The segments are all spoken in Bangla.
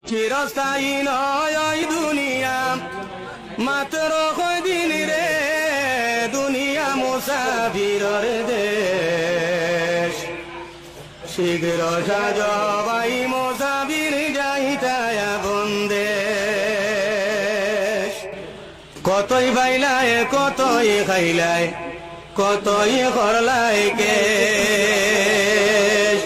চিরস্থায়ী নয় ওই দুনিয়া, মাত্র কয়দিন রে, দুনিয়া মুসাফিরর দেশ। শীঘ্র সাজ ভাই মুসাফির যাইতায় বন্দেশ। কতই বাইলায় কতই খাইলায়, কতই করলায় কেশ।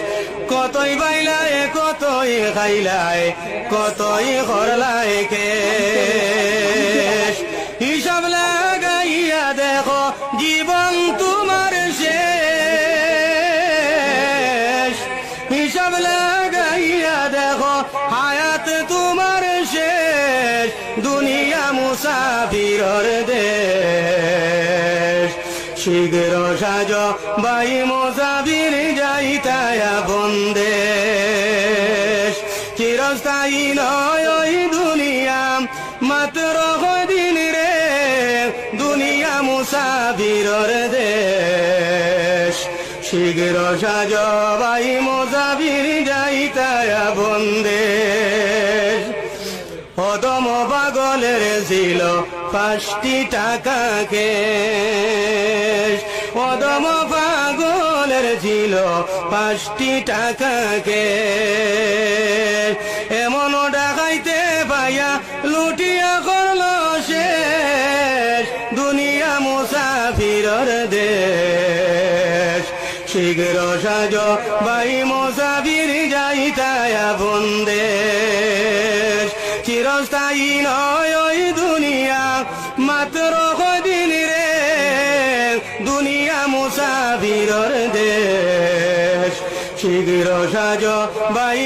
কতই বাইলায় কতই খাইলায়, কতই করলায় কেশ। হিসাব লাগাইয়া দেখো জীবন তোমার শেষ। হিসাব লাগাইয়া দেখো হায়াত তোমার শেষ। দুনিয়া মুসাফিরর দেশ। শীঘ্র সাজ ভাই মুসাফির যাইতায় বন্দেশ। চিরস্থায়ী নয় ওই দুনিয়া, মাত্র কয়দিন রে, দুনিয়া মুসাফিরর দেশ। শীঘ্র সাজ ভাই মুসাফির যাইতায় বন্দেশ। অদম পাগলের ছিল 5টি টাকা কেশ। অদম পাগলের ছিল 5টি টাকা কেশ। এমন ডাকাইতে পাইয়া লুটিয়া করল শেষ। দুনিয়া মুসাফিরর দেশ। শীঘ্র সাজ ভাই মুসাফির যাইতায় বন্দেশ। চিরস্থায়ী নয় ওই দুনিয়া, মাত্র কয়দিন রে, দুনিয়া মুসাফিরর দেশ। শীঘ্র সাজ ভাই